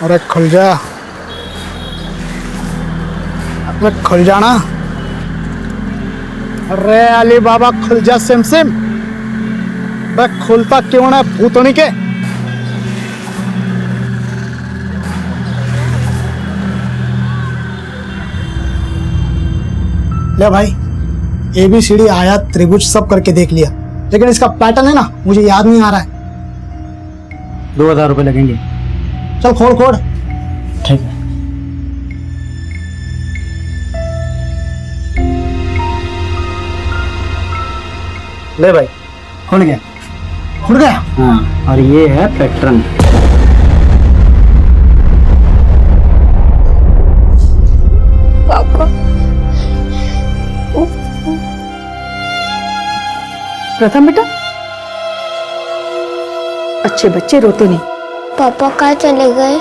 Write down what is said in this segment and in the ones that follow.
अरे खुल जा, अरे खुल जाना। अरे अली बाबा खुल जा सिम सिम। अरे खुलता क्यों ना भूतनी के। ले भाई, ABCD आयत त्रिभुज सब करके देख लिया, लेकिन इसका पैटर्न है ना मुझे याद नहीं आ रहा है। 2000 रुपये लगेंगे। चल खोल खोल। ठीक है। ले भाई, खुल गया, खुल गया। हाँ, और ये है पैटर्न। पापा, प्रथम बेटा, अच्छे बच्चे रोते नहीं। पापा कहाँ चले गए?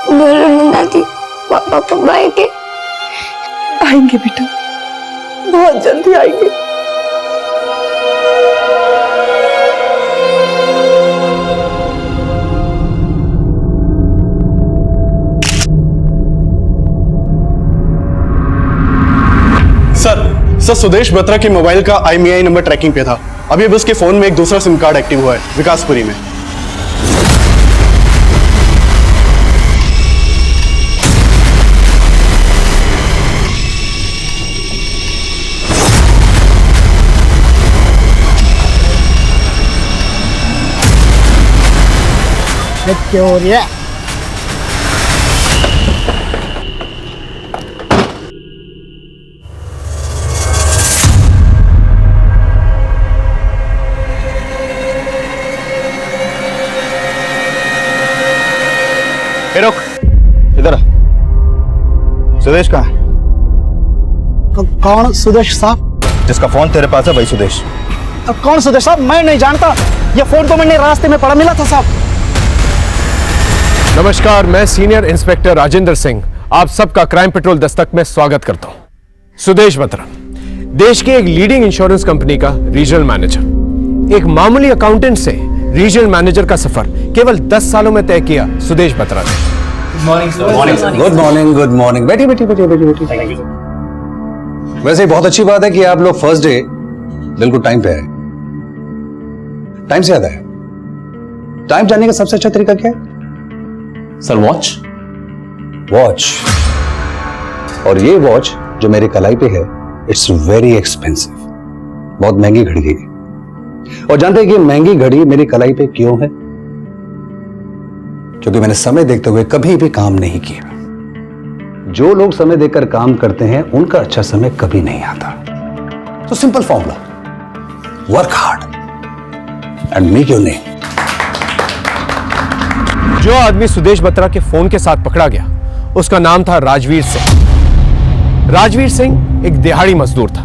बोलो ना दादी, पापा कब आएंगे? आएंगे बेटा, बहुत जल्दी आएंगे। सर सुदेश बत्रा के मोबाइल का IMEI नंबर ट्रैकिंग पे था। अभी अब उसके फोन में एक दूसरा सिम कार्ड एक्टिव हुआ है विकासपुरी में। क्या हो रहा है? रुक, इधर आ। सुदेश कहाँ है? कौन सुदेश साहब? जिसका फोन तेरे पास है वही सुदेश। कौन सुदेश साहब? मैं नहीं जानता, ये फोन तो मैंने रास्ते में पड़ा मिला था साहब। नमस्कार, मैं सीनियर इंस्पेक्टर राजेंद्र सिंह आप सबका क्राइम पेट्रोल दस्तक में स्वागत करता हूं। सुदेश बत्रा देश के एक लीडिंग इंश्योरेंस कंपनी का रीजनल मैनेजर, एक मामूली अकाउंटेंट से रीजनल मैनेजर का सफर केवल 10 सालों में तय किया सुदेश बत्रा ने। Good morning. बैठी। वैसे बहुत अच्छी बात है कि आप लोग फर्स्ट डे बिल्कुल टाइम पे आए। टाइम से याद आया, टाइम जानने का सबसे अच्छा तरीका क्या है? Sir watch. और ये वॉच जो मेरे कलाई पे है, इट्स वेरी एक्सपेंसिव, बहुत महंगी घड़ी है। और जानते हैं कि महंगी घड़ी मेरी कलाई पे क्यों है? क्योंकि मैंने समय देखते हुए कभी भी काम नहीं किया। जो लोग समय देकर काम करते हैं उनका अच्छा समय कभी नहीं आता। तो simple formula, work hard and make your name. जो आदमी सुदेश बत्रा के फोन के साथ पकड़ा गया उसका नाम था राजवीर सिंह। राजवीर सिंह एक दिहाड़ी मजदूर था।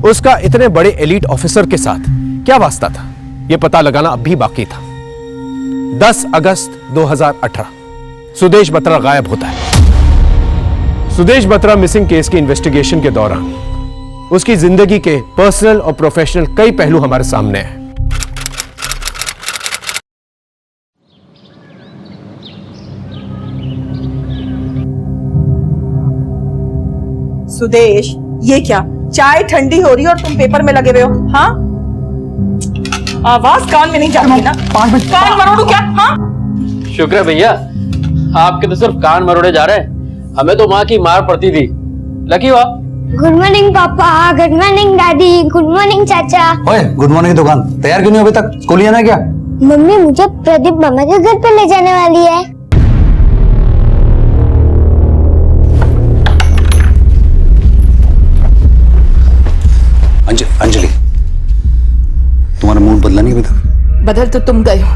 उसका इतने बड़े एलीट ऑफिसर के साथ क्या वास्ता था, यह पता लगाना अब भी बाकी था। 10 अगस्त 2018 सुदेश बत्रा गायब होता है। सुदेश बत्रा मिसिंग केस के इन्वेस्टिगेशन के दौरान उसकी जिंदगी के पर्सनल और प्रोफेशनल कई पहलू हमारे सामने हैं। सुदेश, ये क्या चाय ठंडी हो रही है और तुम पेपर में लगे हुए हो? हाँ, आवाज कान में नहीं जाती ना? कान मरोड़ू क्या? हाँ, शुक्र है भैया, आपके तो सिर्फ कान मरोड़े जा रहे हैं, हमें तो माँ की मार पड़ती थी। लकी हो आप। गुड मॉर्निंग पापा, good morning daddy, good morning चाचा। ओए, गुड मॉर्निंग दुकान। तैयार क्यों नहीं हो अभी तक? स्कूल जाना है क्या? मम्मी मुझे प्रदीप मामा के घर पे ले जाने वाली है। अंजलि, तुम्हारा मूड बदला नहीं अभी तक? बदल तो तुम गए हो,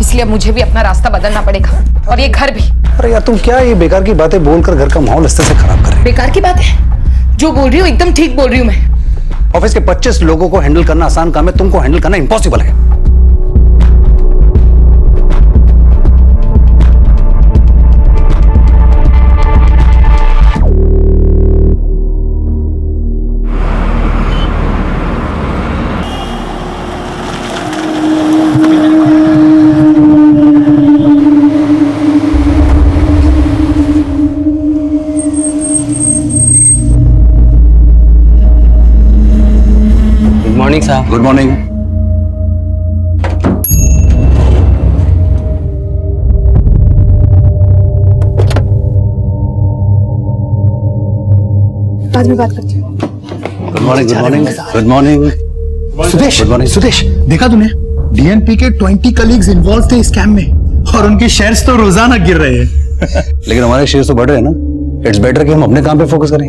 इसलिए मुझे भी अपना रास्ता बदलना पड़ेगा, और ये घर भी। अरे यार, तुम क्या ये बेकार की बातें बोलकर घर का माहौल इस तरह से खराब कर रही हो? बेकार की बात है? जो बोल रही हूँ एकदम ठीक बोल रही हूँ मैं। ऑफिस के 25 लोगों को हैंडल करना आसान काम है, तुमको हैंडल करना इम्पॉसिबल है। मॉर्निंग साहब। Good morning. बाद में बात करती हूँ। Good morning. Good morning. Good morning. Sudesh, good morning. Sudesh, देखा तूने? डीएनपी के 20 कलीग्स इन्वॉल्व थे इस स्कैम में और उनके शेयर्स तो रोजाना गिर रहे हैं। लेकिन हमारे शेयर तो बढ़ रहे हैं ना। इट्स बेटर कि हम अपने काम पे फोकस करें।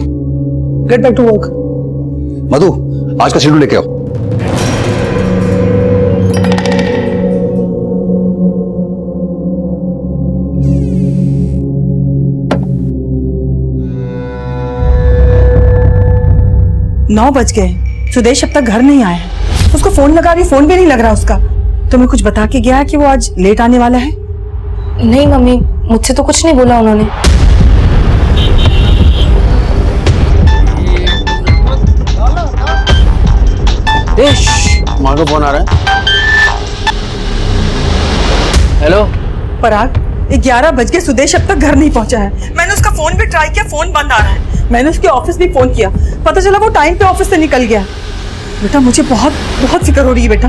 Get back to work. Madhu, आज का शेड्यूल लेके आओ। नौ बज गए, सुदेश अब तक घर नहीं आया है। उसको फोन लगा रही, फोन भी नहीं लग रहा उसका। तुम्हें कुछ बता के गया है कि वो आज लेट आने वाला है? नहीं मम्मी, मुझसे तो कुछ नहीं बोला उन्होंने। देश माँ को फोन आ रहा है। हेलो। पराग, 11 बज गए, सुदेश अब तक घर नहीं पहुंचा है। मैंने उसका फोन भी ट्राई किया, फोन बंद आ रहा है। मैंने उसके ऑफिस भी फोन किया, पता चला वो टाइम पे ऑफिस से निकल गया। बेटा मुझे बहुत बहुत फिक्र हो रही है बेटा।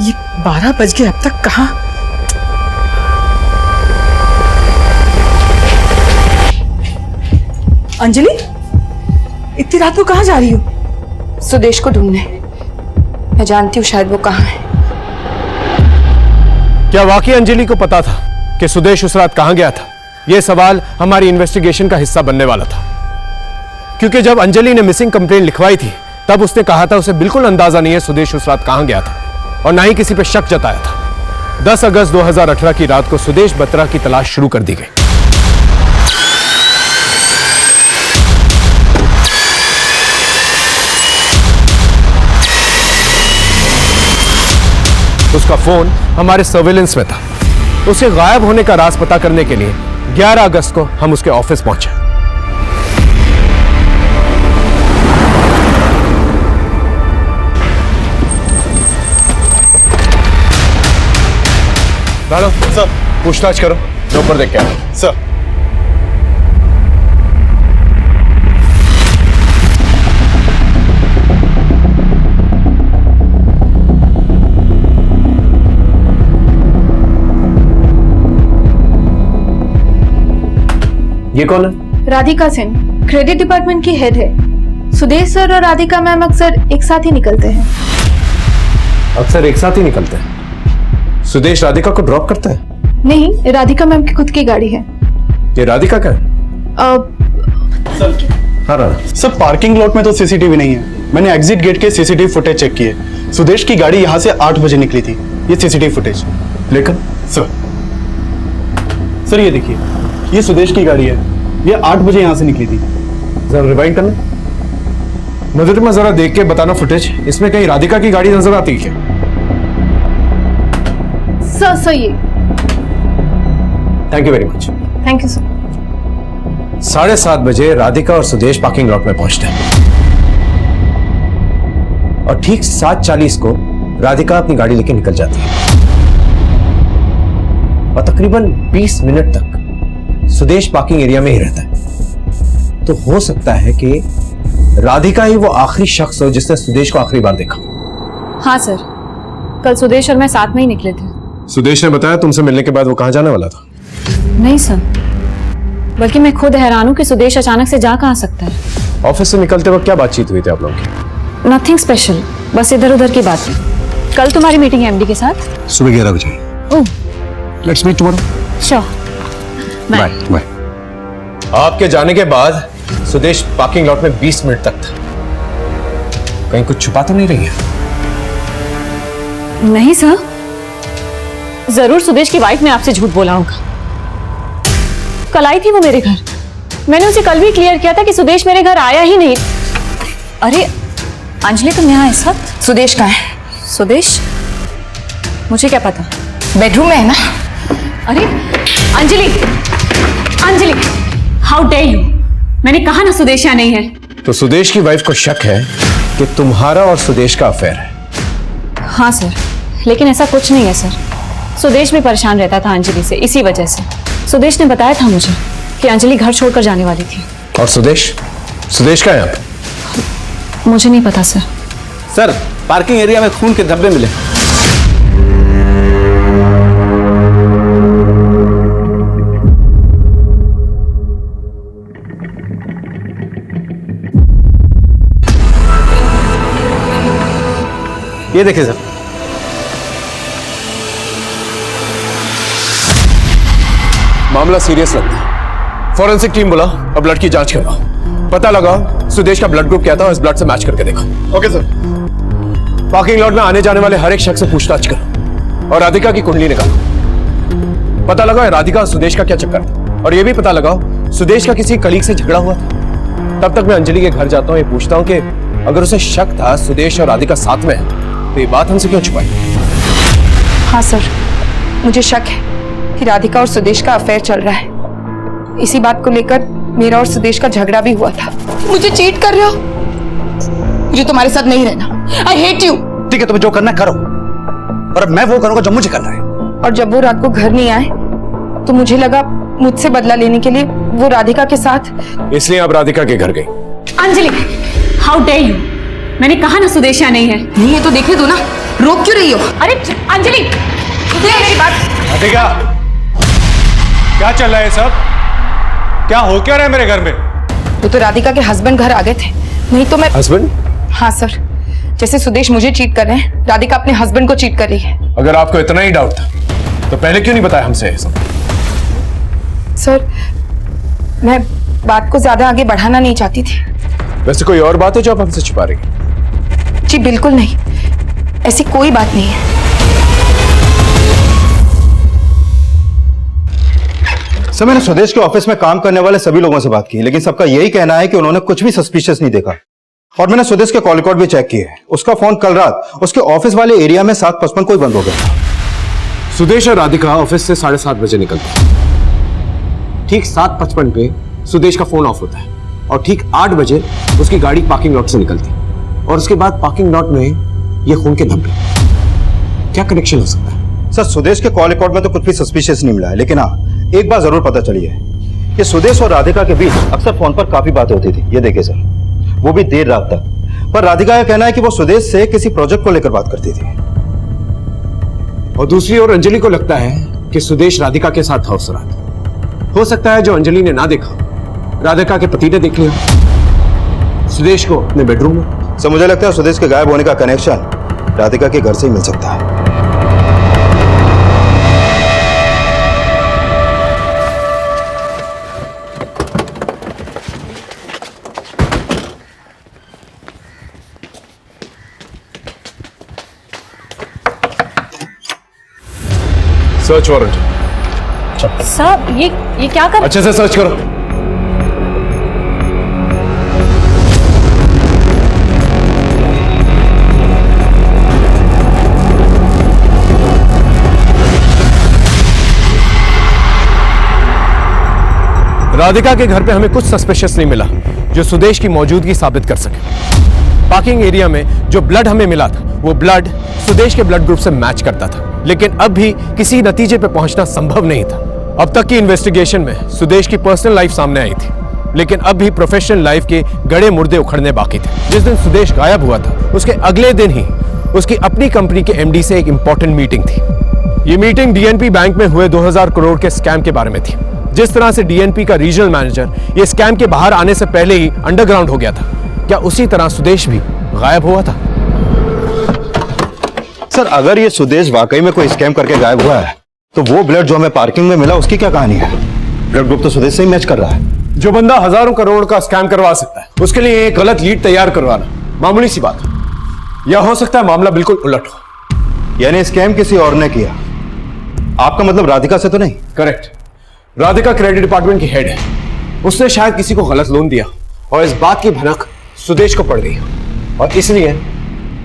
ये 12 बज गए, अब तक कहाँ? अंजलि, इतनी रात को कहाँ जा रही हो? सुदेश को ढूंढने। मैं जानती हूँ शायद वो कहाँ है। क्या वाकई अंजलि को पता था कि सुदेश उस रात कहां गया था? यह सवाल हमारी इन्वेस्टिगेशन का हिस्सा बनने वाला था, क्योंकि जब अंजलि ने मिसिंग कंप्लेंट लिखवाई थी तब उसने कहा था उसे बिल्कुल अंदाजा नहीं है सुदेश उस रात कहां गया था, और ना ही किसी पे शक जताया था। 10 अगस्त 2018 की रात को सुदेश बत्रा की तलाश शुरू कर दी गई। उसका फोन हमारे सर्वेलेंस में था। उसे गायब होने का राज पता करने के लिए 11 अगस्त को हम उसके ऑफिस पहुंचे। डालो सर। पूछताछ करो, मैं ऊपर देख के आया। सर। ये कौन है? राधिका सेन, क्रेडिट डिपार्टमेंट की हेड है। सुदेश सर और राधिका मैम अक्सर एक साथ ही निकलते हैं। अक्सर एक साथ ही निकलते हैं? सुदेश राधिका को ड्रॉप करता है? नहीं, राधिका मैम की खुद की गाड़ी है। ये राधिका का है? सर, हाँ राधा। सर पार्किंग लॉट में तो सीसीटीवी नहीं है। मैंने एग्जिट गेट के सीसीटीवी फुटेज चेक किए। सुदेश की गाड़ी यहाँ से 8 बजे निकली थी। ये सीसीटीवी फुटेज। लेकिन सर ये देखिए, ये सुदेश की गाड़ी है। ये 8 बजे यहाँ से निकली थी। जरा रिवाइंड करना। मधुरिमा जरा देख के बताना फुटेज, इसमें कहीं राधिका की गाड़ी नजर आती है? सर ये। Thank you very much. Thank you sir. 7:30 बजे राधिका और सुदेश पार्किंग लॉट में पहुंचते हैं, और ठीक 7:40 को राधिका अपनी गाड़ी लेकर निकल जाती है, और तकरीबन 20 मिनट तक सुदेश पार्किंग एरिया में ही रहता है। तो हो सकता है कि राधिका ही वो आखिरी शख्स हो जिसने सुदेश को आखिरी बार देखा। हाँ सर, कल सुदेश और मैं साथ में ही निकले थे। सुदेश ने बताया तुमसे मिलने के बाद वो कहां जाने वाला था? नहीं सर, बल्कि मैं खुद हैरान हूँ कि सुदेश अचानक से जा कहाँ सकता है। ऑफिस से निकलते वक्त क्या बातचीत हुई थी आप लोगों की? नथिंग स्पेशल, बस इधर उधर की बात है। कल तुम्हारी मीटिंग है एमडी के साथ? सुबह 11 बजे। Oh, let's meet tomorrow. Sure. Bye bye. आपके जाने के बाद सुदेश पार्किंग लॉट में 20 मिनट तक था। कहीं कुछ छुपा तो नहीं रही है? नहीं सर, जरूर सुदेश की वाइफ ने आपसे झूठ बोला होगा। कल आई थी वो मेरे घर, मैंने उसे कल भी क्लियर किया था कि सुदेश मेरे घर आया ही नहीं। अरे अंजलि, तुम यहाँ इस वक्त? सुदेश कहाँ है? सुदेश? मुझे क्या पता, बेडरूम में है ना? अरे Anjali, Anjali, how dare you! मैंने कहा ना सुदेश यहाँ नहीं है। तो सुदेश की वाइफ को शक है कि तुम्हारा और सुदेश का अफेयर है? हाँ सर, लेकिन ऐसा कुछ नहीं है सर। सुदेश भी परेशान रहता था अंजलि से, इसी वजह से। सुदेश ने बताया था मुझे कि अंजलि घर छोड़कर जाने वाली थी। और सुदेश सुदेश का यहाँ पे? मुझे नहीं पता सर। सर, पार्किंग एरिया में खून के धब्बे मिले। ये देखिए सर। मामला सीरियस लगता है। फॉरेंसिक टीम बुलाओ और ब्लड की जांच करवाओ। पता लगाओ सुदेश का ब्लड ग्रुप क्या था और इस ब्लड से मैच करके देखो। Okay sir. पार्किंग लॉट में आने जाने वाले हर एक शख्स से पूछताछ करो और राधिका की कुंडली निकालो। पता लगाओ राधिका और सुदेश का क्या चक्कर था, और यह भी पता लगाओ सुदेश का किसी कलीग से झगड़ा हुआ था। तब तक मैं अंजलि के घर जाता हूं, ये पूछता हूं कि अगर उसे शक था सुदेश और राधिका साथ में है तो ये बात हमसे क्यों छुपाई? हाँ सर, मुझे शक है कि राधिका और सुदेश का अफेयर चल रहा है। इसी बात को लेकर मेरा और सुदेश का झगड़ा भी हुआ था। मुझे चीट कर रहे हो? मुझे तुम्हारे साथ नहीं रहना। I hate you. ठीक है, तुम्हें जो करना है करो, और अब मैं वो करूंगा जो मुझे करना है। और जब वो रात को घर नहीं आए तो मुझे लगा मुझसे बदला लेने के लिए वो राधिका के साथ, इसलिए अब राधिका के घर गई। Anjali, how dare you! मैंने कहा ना सुदेश यहाँ नहीं है। नहीं है तो देखने दो ना, रोक क्यों रही हो? अरे अंजलि, मेरी बात। राधिका, क्या चल रहा है सब? क्या हो क्या रहा है मेरे घर में? वो तो राधिका के हस्बैंड घर आ गए थे, नहीं तो मैं। हस्बैंड? हाँ सर, जैसे सुदेश मुझे चीट कर रहे हैं, राधिका अपने हस्बैंड को चीट कर रही है। अगर आपको इतना ही डाउट था तो पहले क्यों नहीं बताया हमसे ये सब? सर, मैं बात को ज्यादा आगे बढ़ाना नहीं चाहती थी। वैसे कोई और बात है जो आप हमसे छुपा रही हैं? जी बिल्कुल नहीं, ऐसी कोई बात नहीं है। सर, मैंने सुदेश के ऑफिस में काम करने वाले सभी लोगों से बात की, लेकिन सबका यही कहना है कि उन्होंने कुछ भी सस्पिशियस नहीं देखा। और मैंने सुदेश के कॉल रिकॉर्ड भी चेक किए। उसका फोन कल रात उसके ऑफिस वाले एरिया में 7:55 को ही बंद हो गया। सुदेश और राधिका ऑफिस से 7:30 बजे निकलते हैं। ठीक 7:55 पे सुदेश का फोन ऑफ होता है और ठीक 8 बजे उसकी गाड़ी पार्किंग लॉट से निकलती है, और उसके बाद पार्किंग लॉट में ये खून के धब्बे। क्या कनेक्शन हो सकता है? सर, सुदेश के कॉल रिकॉर्ड में तो कुछ भी सस्पिशियस नहीं मिला है, लेकिन हाँ, एक बात जरूर पता चली है कि सुदेश और राधिका के बीच अक्सर फोन पर काफी बातें होती थी। ये देखिए सर, वो भी देर रात तक। पर राधिका का कहना है कि वो सुदेश से किसी प्रोजेक्ट को लेकर बात करती थी। और दूसरी ओर अंजलि को लगता है कि सुदेश राधिका के साथ था उस रात। हो सकता है जो अंजलि ने ना देखा, राधिका के पति ने देख लिया सुदेश को अपने बेडरूम में। सर, मुझे लगता है सुदेश के गायब होने का कनेक्शन राधिका के घर से ही मिल सकता है। Search warrant. सर, ये क्या कर? अच्छे से सर्च करो। राधिका के घर पे हमें कुछ सस्पिशियस नहीं मिला जो सुदेश की मौजूदगी साबित कर सके। पार्किंग एरिया में जो ब्लड हमें मिला था वो ब्लड सुदेश के ब्लड ग्रुप से मैच करता था, लेकिन अब भी किसी नतीजे पे पहुंचना संभव नहीं था। अब तक की इन्वेस्टिगेशन में सुदेश की पर्सनल लाइफ सामने आई थी, लेकिन अब भी प्रोफेशनल लाइफ के गड़े मुर्दे उखड़ने बाकी थे। जिस दिन सुदेश गायब हुआ था उसके अगले दिन ही उसकी अपनी कंपनी के एमडी से एक इंपॉर्टेंट मीटिंग थी। ये मीटिंग डीएनपी बैंक में हुए 2000 करोड़ के स्कैम के बारे में थी। जिस तरह से डीएनपी का रीजनल मैनेजर ये स्कैम के बाहर आने से पहले ही अंडरग्राउंड हो गया था, क्या उसी तरह सुदेश भी गायब हुआ था? सर, अगर ये सुदेश वाकई में कोई स्कैम करके गायब हुआ है तो वो ब्लड जो हमें पार्किंग में मिला उसकी क्या कहानी है? ब्लड ग्रुप तो सुदेश से ही मैच कर रहा है। जो बंदा हजारों करोड़ का स्कैम करवा सकता है उसके लिए एक गलत लीड तैयार करवाना मामूली सी बात है। या हो सकता है मामला बिल्कुल उलट हो। यानी स्कैम किसी और ने किया। आपका मतलब राधिका से तो नहीं? करेक्ट। राधिका क्रेडिट डिपार्टमेंट की हेड है। उसने शायद किसी को गलत लोन दिया और इस बात की भनक सुदेश को पड़ गई और इसलिए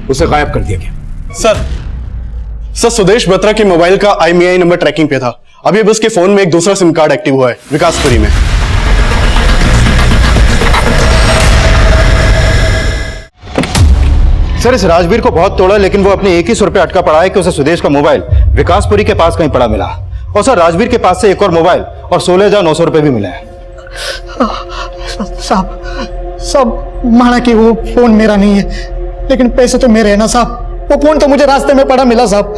उसे गायब कर दिया गया। सर, सुदेश बत्रा के मोबाइल का IMEI नंबर ट्रैकिंग पे था। अभी अब उसके फोन में एक दूसरा सिम कार्ड एक्टिव हुआ है विकासपुरी में। सर, इस राजवीर को बहुत तोड़ा, लेकिन वो अपने एक ही सुर पे अटका पड़ा है कि उसे सुदेश का मोबाइल विकासपुरी के पास कहीं पड़ा मिला। और सर, राजवीर के पास से एक और मोबाइल और 16,900 रुपए भी मिले हैं। साहब माना कि वो फोन मेरा नहीं है, लेकिन पैसे तो मेरे हैं ना साहब। वो फोन तो मुझे रास्ते में पड़ा मिला साहब,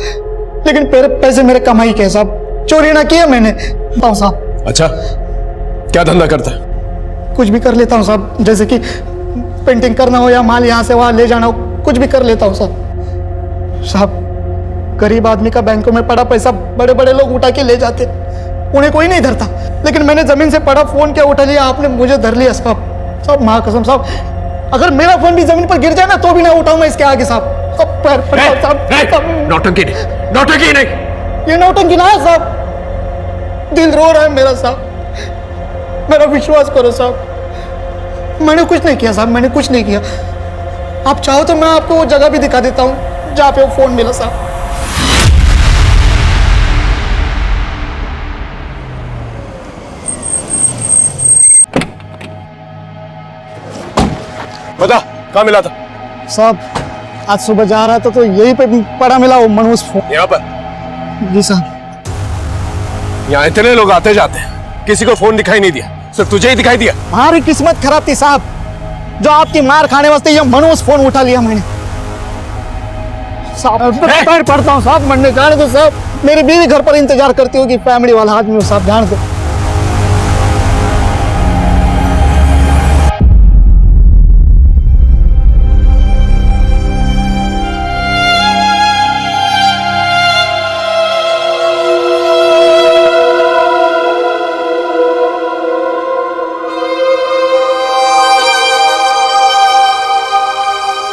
लेकिन पैसे मेरे कमाई के साहब, चोरी ना किया मैंने। बताओ साहब। अच्छा, क्या धंधा करता है? कुछ भी कर लेता हूँ साहब, जैसे कि पेंटिंग करना हो या माल यहाँ से वहाँ ले जाना हो, कुछ भी कर लेता हूँ साहब। साहब गरीब आदमी का बैंकों में पड़ा पैसा बड़े बड़े लोग उठा के ले जाते, उन्हें कोई नहीं धरता, लेकिन मैंने जमीन से पड़ा फोन क्या उठा लिया, आपने मुझे धर लिया साहब। साहब माँ कसम साहब, अगर मेरा फोन भी जमीन पर गिर जाए ना तो भी ना उठाऊं मैं इसके आगे साहब। पैर साहब, नौटंकी नहीं, नौटंकी नहीं। ये नौटंकी ना है साहब, दिल रो रहा है मेरा साहब, मेरा विश्वास करो साहब। मैंने कुछ नहीं किया साहब, मैंने कुछ नहीं किया। आप चाहो तो मैं आपको वो जगह भी दिखा देता हूँ जहाँ पे वो फोन मिला साहब। बता, कहाँ मिला था? साहब आज सुबह जा रहा था तो यहीं पे पड़ा मिला वो मनोज फोन। यहाँ पर? जी साहब। यहाँ इतने लोग आते जाते हैं, किसी को फोन दिखाई नहीं दिया, सिर्फ तुझे ही दिखाई दिया। हमारी किस्मत खराब थी साहब, जो आपकी मार खाने वास्ते ये मनोज फोन उठा लिया मैंने साहब। पैर पड़ता हूँ साहब, मरने जाने दो साहब। मेरी बीवी घर पर इंतजार करती होगी, फैमिली वाला आदमी हो साहब, जान दो।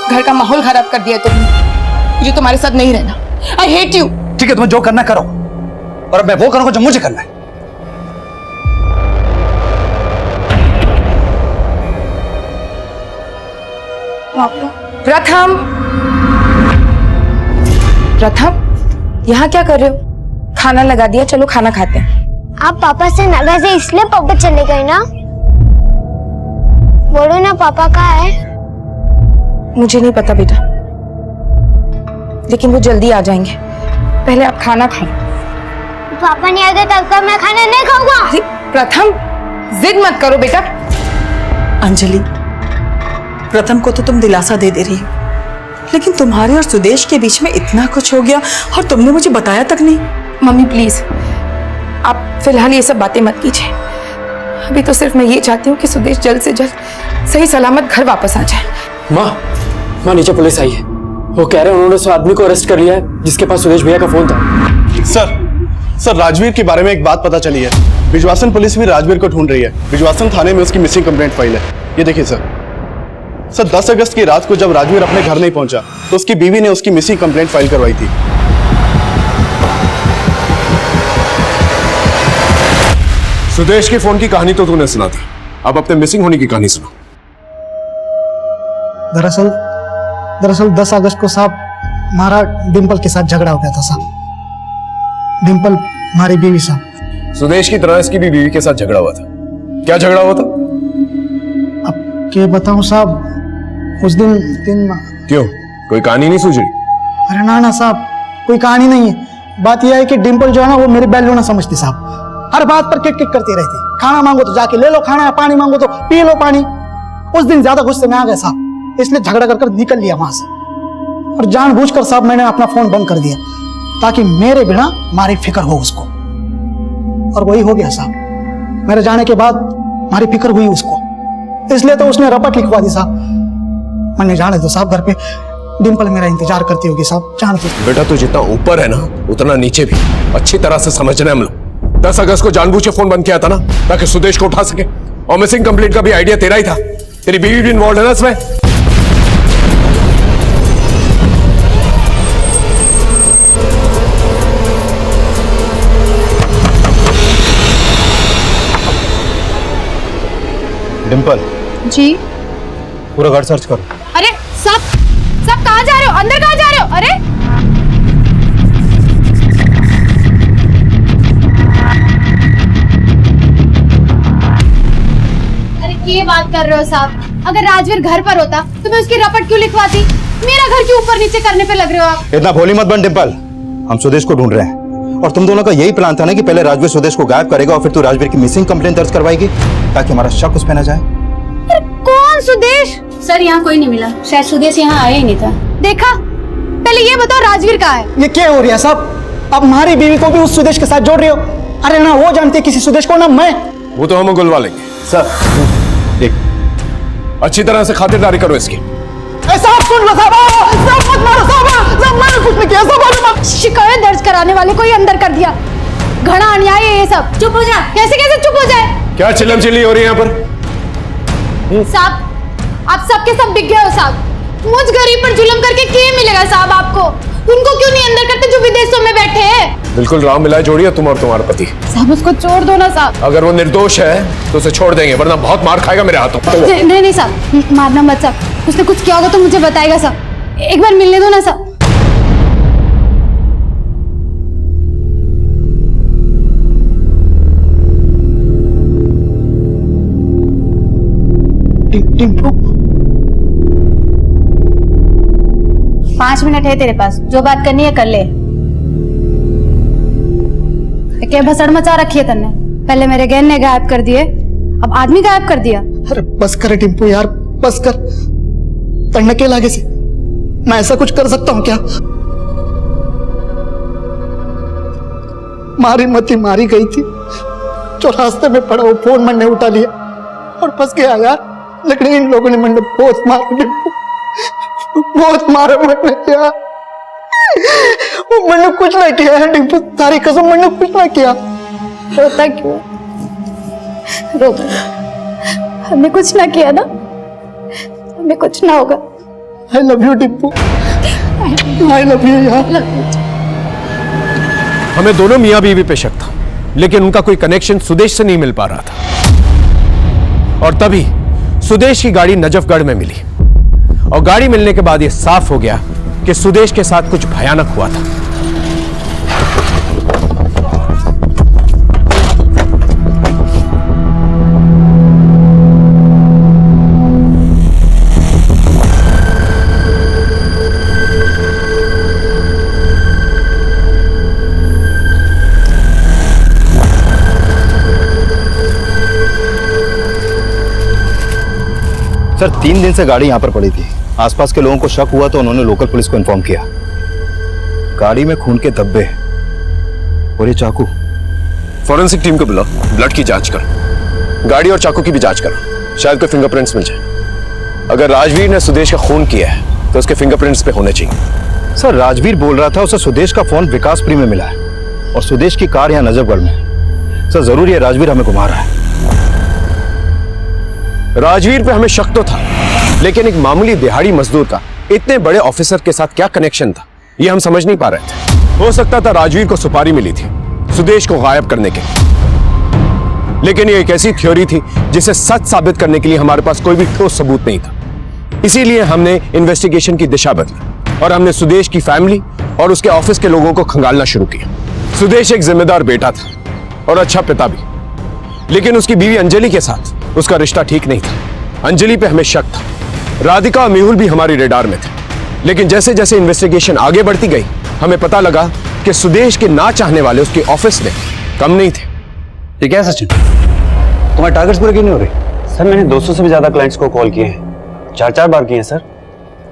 घर का माहौल खराब कर दिया तुमने, मुझे तुम्हारे साथ नहीं रहना। I hate you. ठीक है, तुम्हें जो करना करो, और मैं वो करूंगा जो मुझे करना है। प्रथम, प्रथम यहाँ क्या कर रहे हो? खाना लगा दिया, चलो खाना खाते हैं। आप पापा से नाराज है इसलिए पापा चले गए ना? बोलो ना पापा कहाँ है? मुझे नहीं पता बेटा, लेकिन वो जल्दी आ जाएंगे। पहले आप खाना खाओ। पापा नहीं आते तब तक मैं खाना नहीं खाऊंगा। प्रथम जिद मत करो बेटा। अंजलि, प्रथम को तो तुम दिलासा दे रही हो, लेकिन तुम्हारे और सुदेश के बीच में इतना कुछ हो गया और तुमने मुझे बताया तक नहीं। मम्मी प्लीज, आप फिलहाल ये सब बातें मत कीजिए। अभी तो सिर्फ मैं ये चाहती हूँ कि सुदेश जल्द से जल्द सही सलामत घर वापस आ जाए। माँ नीचे पुलिस आई है, वो कह रहे हैं उन्होंने उस आदमी को अरेस्ट कर लिया है जिसके पास सुदेश भैया का फोन था। सर राजवीर के बारे में एक बात पता चली है। बिजवासन पुलिस भी राजवीर को ढूंढ रही है। बिजवासन थाने में उसकी मिसिंग कंप्लेंट फाइल है। ये देखिए सर 10 अगस्त की रात को जब राजवीर अपने घर नहीं पहुंचा तो उसकी बीवी ने उसकी मिसिंग कंप्लेंट फाइल करवाई थी। सुदेश के फोन की कहानी तो तूने सुना थी, अब अपने मिसिंग होने की कहानी सुनो। दरअसल 10 अगस्त को साहब हमारा डिम्पल के साथ झगड़ा हो गया था साहब। डिम्पल हमारी बीवी साहब। सुदेश की तरह इसकी भी बीवी के साथ झगड़ा हुआ था। क्या झगड़ा हुआ था? अब क्या बताऊं साहब, उस दिन क्यों, कोई कहानी नहीं सूझ रही? अरे ना साहब, कोई कहानी नहीं है। बात यह है कि डिम्पल जो है ना वो मेरी बैल्यू ना समझती साहब, हर बात पर किक करती रहती। खाना मांगो तो जाके ले लो खाना, पानी मांगो तो पी लो पानी। उस दिन ज्यादा गुस्से में आ गए साहब, इसलिए झगड़ा कर निकल लिया वहां से, और जानबूझकर साहब मैंने अपना फोन बंद कर दिया ताकि मेरे बिना हमारी फिक्र हो उसको, और वही हो गया साहब। मेरे जाने के बाद हमारी फिक्र हुई उसको, इसलिए तो उसने रपट लिखवा दी साहब। मैंने जाने दो साहब, घर पे डिम्पल मेरा इंतजार करती होगी साहब, जान दो। बेटा तू जितना ऊपर है ना उतना नीचे भी अच्छी तरह से समझना है हम लोग। 10 अगस्त को जानबूझ के फोन बंद किया था ना ताकि सुदेश को उठा सके, और मिसिंग कंप्लेंट का भी आइडिया तेरा ही था। तेरी बीवी भी इन्वॉल्व है ना इसमें। डिम्पल जी। पूरा घर सर्च करो। अरे सब कहाँ जा रहे हो? अंदर कहाँ जा रहे हो? अरे ये बात कर रहे हो साहब? अगर राजवीर घर पर होता तो मैं उसकी रपट क्यों लिखवाती? मेरा घर क्यों ऊपर नीचे करने पे लग रहे हो आप? इतना भोली मत बन डिम्पल, हम सुदेश को ढूंढ रहे हैं और तुम दोनों का यही प्लान था ना कि पहले राजवीर सुदेश को गायब करेगा और फिर तू राजवीर की मिसिंग कंप्लेंट दर्ज करवाएगी ताकि हमारा शक उस पर न जाए। कौन सुदेश? सर यहाँ कोई नहीं मिला, शायद सुदेश यहाँ आया ही नहीं था। देखा, पहले ये बताओ राजवीर कहाँ है? ये क्या हो रहा है साहब? अब हमारी बीवी को भी उस सुदेश के साथ जोड़ रहे हो। अरे ना वो जानती है किसी सुदेश को, ना मैं। वो तो हम गुलवा लेंगे। सर एक अच्छी तरह से खातिरदारी करो इसकी। साहब सुन लो साहब, साहब मत मारो साहब, साहब मैंने कुछ नहीं किया साहब। शिकायत दर्ज कराने वाले को ही अंदर कर दिया। घना अन्याय है ये सब। चुप हो जा। कैसे कैसे चुप हो जाए? क्या चिल्लम चिल्ली हो रही है यहाँ पर? साहब आप सबके सब बिक गए हो साहब। मुझ गरीब पर जुल्म करके क्या मिलेगा साहब आपको? उनको क्यों नहीं अंदर करते जो विदेशों में बैठे हैं? बिल्कुल राम मिला जोड़िए तुम और तुम्हारा पति। साहब उसको छोड़ दो ना साहब। अगर वो निर्दोष है तो उसे छोड़ देंगे, वरना बहुत मार खाएगा मेरे हाथों। नहीं नहीं साहब, मारना मत साहब। उसने कुछ किया होगा तो मुझे बताएगा साहब। एक बार मिलने दो ना साहब। टिम्पू 5 मिनट है तेरे पास, जो बात करनी है कर ले। क्या भसड़ मचा रखी है तन्ने? पहले मेरे गहने गायब कर दिए, अब आदमी गायब कर दिया। अरे बस कर टिम्पू यार, बस कर। तन्ने के लागे से मैं ऐसा कुछ कर सकता हूँ क्या? मारी मती मारी गई थी, जो रास्ते में पड़ा वो फोन मैंने उठा लिया और फंस गया यार। लेकिन इन लोगों ने मैंने बहुत मारा टिम्पू, बहुत मारा मैंने यार। मैंने कुछ नहीं किया है टिम्पू, सारी कसम मैंने कुछ नहीं किया। रोता क्यों? रोता, हमने कुछ ना किया ना, हमें कुछ ना होगा। I love you Timpu, I love you यार। हमें दोनों मियां बीवी पे शक था, लेकिन उनका कोई कनेक्शन सुदेश से नहीं मिल पा रहा था। और तभी सुदेश की गाड़ी नजफगढ़ में मिली, और गाड़ी मिलने के बाद यह साफ हो गया कि सुदेश के साथ कुछ भयानक हुआ था। सर 3 दिन से गाड़ी यहाँ पर पड़ी थी। आसपास के लोगों को शक हुआ तो उन्होंने लोकल पुलिस को इन्फॉर्म किया। गाड़ी में खून के धब्बे और ये चाकू। फॉरेंसिक टीम को बुलाओ, ब्लड की जांच करो, गाड़ी और चाकू की भी जांच करो, शायद कोई फिंगरप्रिंट्स मिल जाए। अगर राजवीर ने सुदेश का खून किया है तो उसके फिंगरप्रिंट्स पे होने चाहिए। सर राजवीर बोल रहा था उसे सुदेश का फोन विकासपुरी में मिला है और सुदेश की कार यहाँ नजफगढ़ में। सर जरूर ये राजवीर हमें घुमा रहा है। राजवीर पे हमें शक तो था, लेकिन एक मामूली दिहाड़ी मजदूर का इतने बड़े ऑफिसर के साथ क्या कनेक्शन था, ये हम समझ नहीं पा रहे थे। हो सकता था राजवीर को सुपारी मिली थी सुदेश को गायब करने के, लेकिन ये एक ऐसी थ्योरी थी जिसे सच साबित करने के लिए हमारे पास कोई भी ठोस सबूत नहीं था। इसीलिए हमने इन्वेस्टिगेशन की दिशा बदली और हमने सुदेश की फैमिली और उसके ऑफिस के लोगों को खंगालना शुरू किया। सुदेश एक जिम्मेदार बेटा था और अच्छा पिता भी, लेकिन उसकी बीवी अंजलि के साथ उसका रिश्ता ठीक नहीं था। अंजलि पे हमें शक था। राधिका और मेहुल भी हमारी रेडार में थे, लेकिन जैसे जैसे इन्वेस्टिगेशन आगे बढ़ती गई हमें पता लगा कि सुदेश के ना चाहने वाले उसके ऑफिस में कम नहीं थे। ये क्या सचिन, तुम्हारे टारगेट्स पूरे क्यों नहीं हो रहे? सर मैंने 200 से भी ज्यादा क्लाइंट्स को कॉल किए हैं, 4-4 बार किए हैं sir.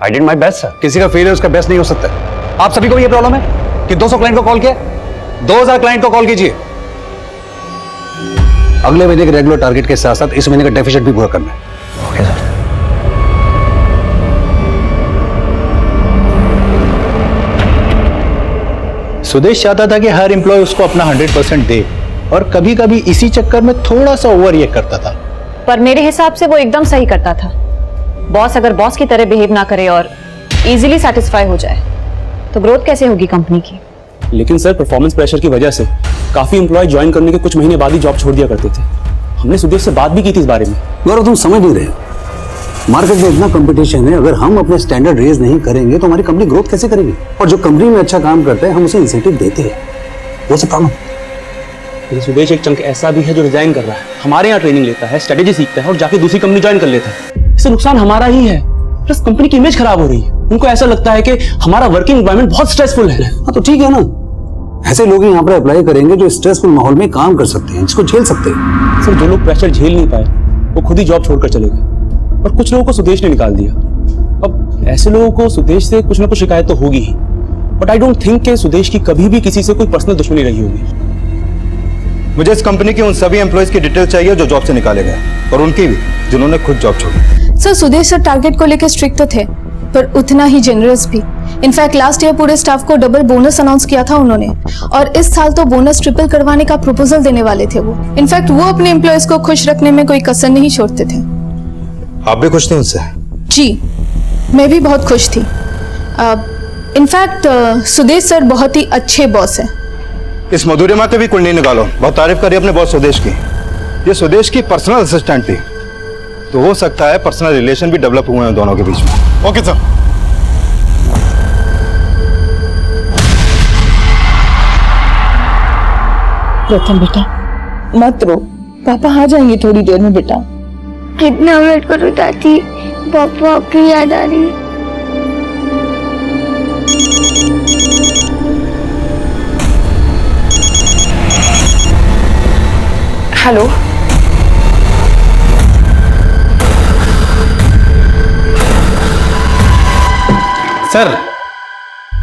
I did my best sir. किसी का फेलियर उसका बेस्ट नहीं हो सकता। आप सभी को ये प्रॉब्लम है कि 200 क्लाइंट को कॉल किया, 2000 क्लाइंट को कॉल कीजिए। अगले महीने के रेगुलर टारगेट के साथ साथ इस महीने का डेफिसिट भी पूरा करना है। Okay sir. सुदेश चाहता था कि हर एम्प्लॉय उसको अपना 100% दे और कभी कभी इसी चक्कर में थोड़ा सा ओवर रिएक्ट करता था। पर मेरे हिसाब से वो एकदम सही करता था। बॉस अगर बॉस की तरह बिहेव ना करे और इजीली सेटिस्फाई हो जाए तो ग्रोथ कैसे होगी कंपनी की? लेकिन सर परफॉर्मेंस प्रेशर की वजह से काफी एम्प्लॉय ज्वाइन करने के कुछ महीने बाद ही जॉब छोड़ दिया करते थे। हमने सुदेश से बात भी की थी इस बारे में। गौरव तुम समझ नहीं रहे, मार्केट में इतना कंपटीशन है, अगर हम अपने स्टैंडर्ड रेज नहीं करेंगे तो हमारी कंपनी ग्रोथ कैसे करेगी? और जो कंपनी में अच्छा काम करता है हम उसे इंसेंटिव देते हैं, वो सब प्रॉब्लम। लेकिन सुदेश एक चंक ऐसा भी है जो रिजाइन कर रहा है, हमारे यहाँ ट्रेनिंग लेता है, स्ट्रेटेजी सीखता है और जाके दूसरी कंपनी ज्वाइन कर लेता है। इससे नुकसान हमारा ही है, प्लस कंपनी की इमेज खराब हो रही है। उनको ऐसा लगता है कि हमारा वर्किंग एनवायरनमेंट बहुत स्ट्रेसफुल है। हाँ तो ठीक है ना, ऐसे लोग ही यहाँ पर अप्लाई करेंगे जो स्ट्रेसफुल माहौल में काम कर सकते हैं, जिसको झेल सकते हैं। सर जो लोग प्रेशर झेल नहीं पाए वो खुद ही जॉब छोड़कर चले गए और कुछ लोगों को सुदेश ने निकाल दिया। अब ऐसे लोगों को सुदेश से कुछ ना कुछ शिकायत तो होगी ही, बट आई डोंट थिंक कि सुदेश की कभी भी किसी से कोई पर्सनल दुश्मनी रही होगी। मुझे इस कंपनी के उन सभी एम्प्लॉयज की डिटेल चाहिए जो जॉब से निकाले गए, और उनकी भी जिन्होंने खुद जॉब छोड़ी। सर सुदेश सर टारगेट को लेकर स्ट्रिक्ट तो थे, पर उतना ही जेनरस भी। इनफैक्ट लास्ट ईयर पूरे स्टाफ को डबल बोनस अनाउंस किया था उन्होंने, और इस साल तो बोनस ट्रिपल करवाने का प्रपोजल देने वाले थे वो। इनफैक्ट वो अपने एम्प्लॉयज को खुश रखने में कोई कसर नहीं छोड़ते थे। आप भी खुश थे उनसे? जी, मैं भी बहुत खुश थी। इनफैक्ट सुदेश सर बहुत ही अच्छे बॉस हैं। इस मधुरिमा के भी कुंडली निकालो, बहुत तारीफ करी अपने बॉस सुदेश की। ये सुदेश की पर्सनल असिस्टेंट थी, तो हो सकता है पर्सनल रिलेशन भी डेवलप हुए हैं दोनों के बीच में। Okay sir. प्रथम बेटा मत रो, पापा आ जाएंगे थोड़ी देर में बेटा। कितना वेट करूं दादी, पापा आपकी याद आ रही है। हेलो,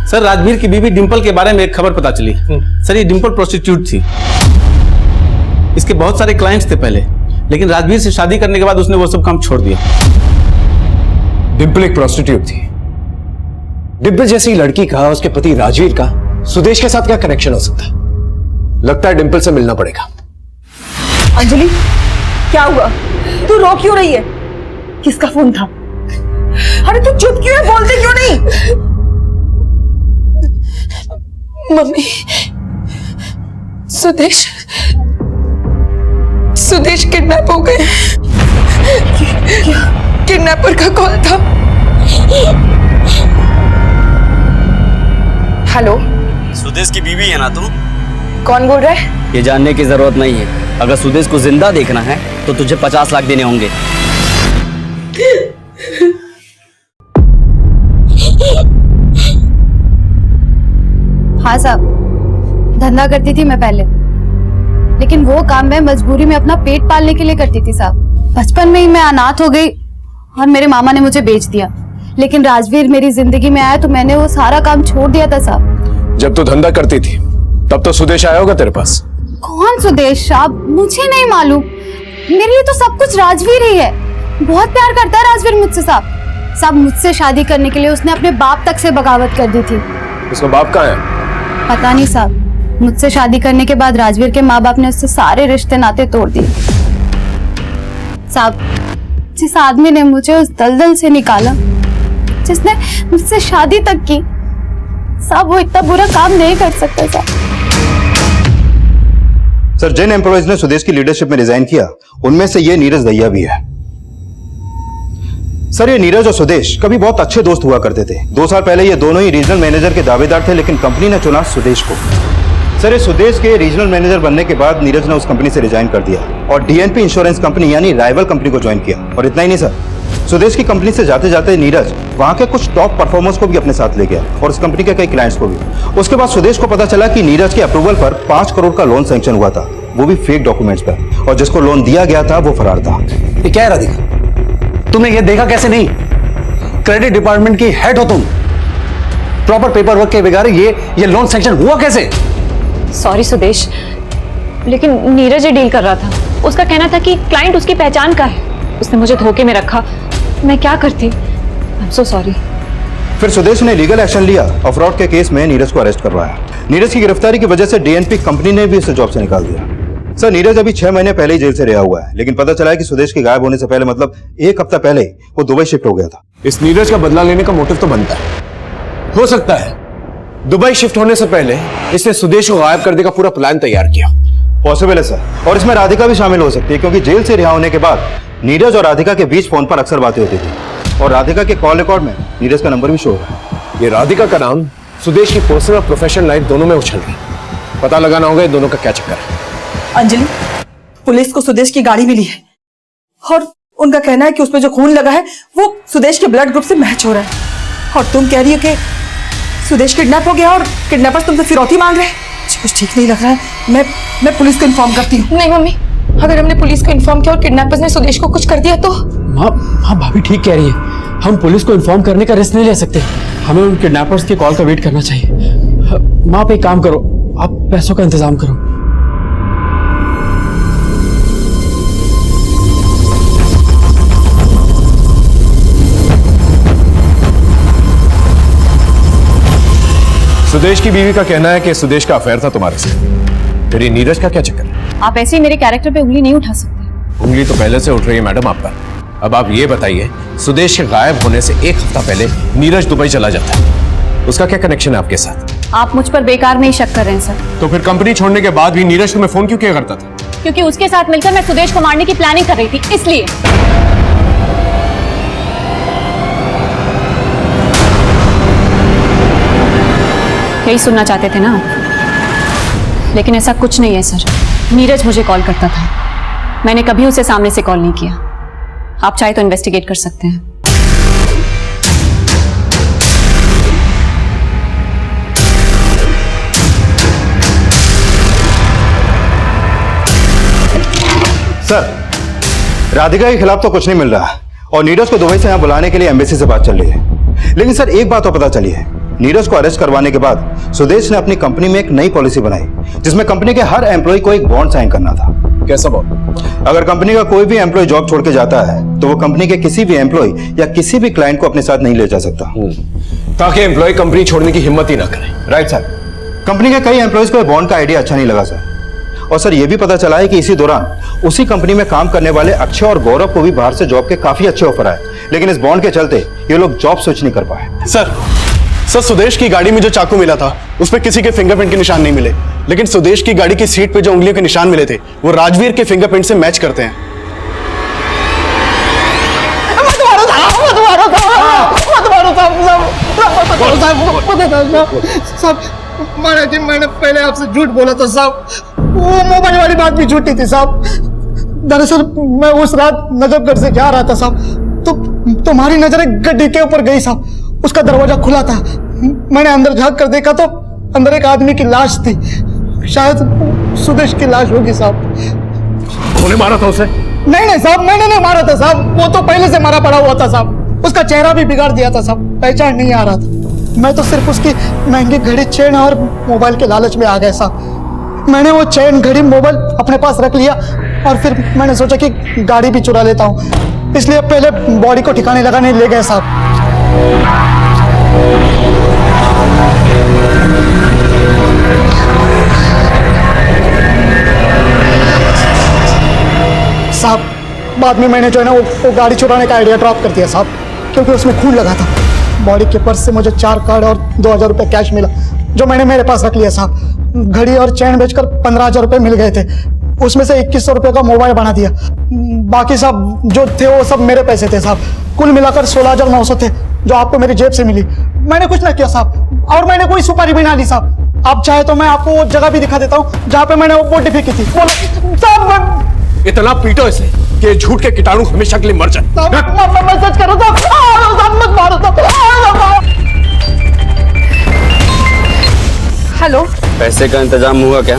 सर राजवीर की बीवी डिंपल के बारे में एक खबर पता चली। सर ये डिंपल प्रोस्टिट्यूट थी। इसके बहुत सारे क्लाइंट्स थे पहले, लेकिन राजवीर से शादी करने के बाद उसने वो सब काम छोड़ दिया। डिंपल एक प्रोस्टिट्यूट थी। डिंपल जैसी लड़की का, उसके पति राजवीर का सुदेश के साथ क्या कनेक्शन हो सकता है? लगता है डिंपल से मिलना पड़ेगा। अंजलि क्या हुआ? तू रो क्यों रही है? किसका फोन था? अरे तू चुप क्यों है, बोलते क्यों नहीं? मम्मी, सुदेश किडनैप हो गए। किडनैपर का कॉल था। हेलो, सुदेश की बीवी है ना तुम? कौन बोल रहा है? ये जानने की जरूरत नहीं है। अगर सुदेश को जिंदा देखना है तो तुझे 50 लाख देने होंगे। हाँ साहब, धंधा करती थी मैं पहले, लेकिन वो काम मैं मजबूरी में अपना पेट पालने के लिए करती थी साहब। बचपन में ही मैं अनाथ हो गई और मेरे मामा ने मुझे बेच दिया, लेकिन राजवीर मेरी जिंदगी में आया तो मैंने वो सारा काम छोड़ दिया था साहब। जब तू धंधा करती थी तब तो सुदेश आया होगा तेरे पास। कौन सुदेश साहब? मुझे नहीं मालूम। मेरे लिए तो सब कुछ राजवीर ही है। बहुत प्यार करता है राजवीर मुझसे साहब। मुझसे शादी करने के लिए उसने अपने बाप तक से बगावत कर दी थी। उसका बाप कहाँ है? पता नहीं साहब। मुझसे शादी करने के बाद राजवीर के माँ बाप ने उससे सारे रिश्ते नाते तोड़ दिए साहब। जिस आदमी ने मुझे उस दलदल से निकाला, जिसने मुझसे शादी तक की साहब, वो इतना बुरा काम नहीं कर सकता साहब। सर जिन एम्प्लॉयज ने सुदेश की लीडरशिप में रिजाइन किया उनमें से ये नीरज दहिया भी है। सर ये नीरज और सुदेश कभी बहुत अच्छे दोस्त हुआ करते थे। 2 साल पहले ये दोनों ही रीजनल मैनेजर के दावेदार थे, लेकिन कंपनी ने चुना सुदेश को। सर ये सुदेश के रीजनल मैनेजर बनने के बाद नीरज ने उस कंपनी से रिजाइन कर दिया और डीएनपी इंश्योरेंस कंपनी यानी राइवल कंपनी को ज्वाइन किया। और इतना ही नहीं सर, सुदेश की कंपनी से जाते जाते नीरज वहां के कुछ टॉप परफॉर्मर्स को भी अपने साथ ले गया और उस कंपनी के कई क्लाइंट्स को भी। उसके बाद सुदेश को पता चला कि नीरज के अप्रूवल पर 5 करोड़ का लोन सैंक्शन हुआ था, वो भी फेक डॉक्यूमेंट्स पर, और जिसको लोन दिया गया था वो फरार था। ये क्या है राधिका, तुमने ये देखा कैसे नहीं? क्रेडिट डिपार्टमेंट की हेड हो तुम, प्रॉपर पेपर वर्क के बगैर ये लोन सैंक्शन हुआ कैसे? सॉरी सुदेश, लेकिन नीरज ही डील कर रहा था। उसका कहना था कि क्लाइंट उसकी पहचान का है। उसने मुझे धोखे में रखा, मैं क्या करती? I am so sorry. फिर सुदेश ने लीगल एक्शन लिया और फ्रॉड के केस में नीरज को अरेस्ट करवाया। नीरज की गिरफ्तारी की वजह से डीएनपी कंपनी ने भी उसे जॉब से निकाल दिया। सर नीरज अभी 6 महीने पहले ही जेल से रिहा हुआ है, लेकिन पता चला है कि सुदेश के गायब होने से पहले, मतलब 1 हफ्ता पहले, वो दुबई शिफ्ट हो गया था। इस नीरज का बदला लेने का मोटिव तो बनता है। हो सकता है दुबई शिफ्ट होने से पहले इसने सुदेश को गायब करने का पूरा प्लान तैयार किया। पॉसिबल है सर, और इसमें राधिका भी शामिल हो सकती है, क्योंकि जेल से रिहा होने के बाद नीरज और राधिका के बीच फोन पर अक्सर बातें होती थी और राधिका के कॉल रिकॉर्ड में नीरज का नंबर भी शो हो रहा है। ये राधिका का नाम सुदेश की पर्सनल और प्रोफेशनल लाइफ दोनों में उछल रही। पता लगाना होगा ये दोनों का क्या चक्कर है। अंजलि, पुलिस को सुदेश की गाड़ी मिली है और उनका कहना है कि उसमें जो खून लगा है वो सुदेश के ब्लड ग्रुप से मैच हो रहा है। और तुम कह रही हो कि सुदेश किडनैप हो गया और किडनैपर्स तुमसे फिरौती मांग रहे हैं। मुझे कुछ ठीक नहीं लग रहा है। मैं पुलिस को इन्फॉर्म करती हूँ। नहीं मम्मी, अगर हमने पुलिस को इन्फॉर्म किया और किडनैपर्स ने सुदेश को कुछ कर दिया तो? माँ भाभी ठीक कह रही है, हम पुलिस को इन्फॉर्म करने का रिस्क नहीं ले सकते, हमें उन किडनैपर्स की कॉल का वेट करना चाहिए। माँ आप एक काम करो, आप पैसों का इंतजाम करो। सुदेश की बीवी का कहना है कि सुदेश का अफेयर था तुम्हारे साथ। तेरी नीरज का क्या चक्कर है? आप ऐसे ही मेरे कैरेक्टर पे उंगली नहीं उठा सकते। उंगली तो पहले से उठ रही है मैडम आप पर। अब आप ये बताइए, सुदेश के गायब होने से एक हफ्ता पहले नीरज दुबई चला जाता है, उसका क्या कनेक्शन है आपके साथ? आप मुझ पर बेकार में ही शक कर रहे हैं सर। तो फिर कंपनी छोड़ने के बाद भी नीरज तुम्हें फोन क्यों किया करता था? क्योंकि उसके साथ मिलकर मैं सुदेश को मारने की प्लानिंग कर रही थी, इसलिए। यही सुनना चाहते थे ना आप? लेकिन ऐसा कुछ नहीं है सर। नीरज मुझे कॉल करता था, मैंने कभी उसे सामने से कॉल नहीं किया। आप चाहे तो इन्वेस्टिगेट कर सकते हैं। सर, राधिका के खिलाफ तो कुछ नहीं मिल रहा और नीरज को दुबई से यहाँ बुलाने के लिए एम्बेसी से बात चल रही है। लेकिन सर एक बात तो पता चली है, नीरज को अरेस्ट करवाने के बाद सुदेश ने अपनी कंपनी में एक नई पॉलिसी बनाई जिसमें कंपनी के हर एम्प्लॉय को एक बॉन्ड साइन करना था। कैसा बॉन्ड? अगर कंपनी का कोई भी एम्प्लॉय जॉब छोड़ के जाता है तो वो कंपनी के किसी भी एम्प्लॉय या किसी भी क्लाइंट को अपने साथ नहीं ले जा सकता, ताकि एम्प्लॉय कंपनी छोड़ने की हिम्मत ही ना करे। Right sir. कंपनी के कई एम्प्लॉयज को बॉन्ड का आइडिया अच्छा नहीं लगा सर। और सर ये भी पता चला है कि इसी दौरान उसी कंपनी में काम करने वाले अक्षय और गौरव को भी बाहर से जॉब के काफी अच्छे ऑफर आए, लेकिन इस बॉन्ड के चलते ये लोग जॉब स्विच नहीं कर पाए। सर सुदेश की गाड़ी में जो चाकू मिला था उस पर किसी के फिंगरप्रिंट के निशान नहीं मिले, लेकिन सुदेश की गाड़ी की सीट पे जो उंगलियों के निशान मिले थे वो राजवीर के फिंगरप्रिंट से मैच करते हैं। मैंने पहले आपसे झूठ बोला था साहब, वो मोबाइल वाली बात भी झूठी थी साहब। दरअसल मैं उस रात नजफगढ़ से जा रहा था साहब, तो तुम्हारी नजर एक गड्ढे के ऊपर गई साहब। उसका दरवाजा खुला था, मैंने अंदर झांक कर देखा तो अंदर एक आदमी की लाश थी, शायद सुदेश की लाश होगी साहब। तूने मारा था उसे? नहीं साहब, मैंने नहीं मारा था साहब, वो तो पहले से मारा पड़ा हुआ था साहब। उसका चेहरा भी बिगाड़ दिया था साहब, पहचान नहीं आ रहा था। मैं तो सिर्फ उसकी महंगी घड़ी, चेन और मोबाइल के लालच में आ गया साहब। मैंने वो चेन, घड़ी, मोबाइल अपने पास रख लिया और फिर मैंने सोचा कि गाड़ी भी चुरा लेता हूँ, इसलिए पहले बॉडी को ठिकाने लगाने ले गए साहब। साहब बाद में मैंने जो है ना वो गाड़ी चुराने का आइडिया ड्रॉप कर दिया साहब, क्योंकि उसमें खून लगा था। बॉडी के पर्स से मुझे 4 कार्ड और 2000 रुपये कैश मिला, जो मैंने मेरे पास रख लिया साहब। घड़ी और चैन बेचकर 15,000 रुपये मिल गए थे, उसमें से 2100 रुपये का मोबाइल बना दिया। बाकी सब जो थे वो सब मेरे पैसे थे साहब। कुल मिलाकर 16,900 थे, जो आपको मेरी जेब से मिली। मैंने कुछ ना किया साहब, और मैंने कोई सुपारी भी ना ली साहब। आप चाहे तो मैं आपको वो जगह भी दिखा देता हूँ जहाँ पे मैंने वो बॉडी फेंकी थी। साहब इतना पीटो इसे कि झूठ के कीटाणु हमेशा के लिए मर जाए। मैं सच कर रहा था, मत मारो साहब। हेलो, पैसे का इंतजाम हुआ क्या?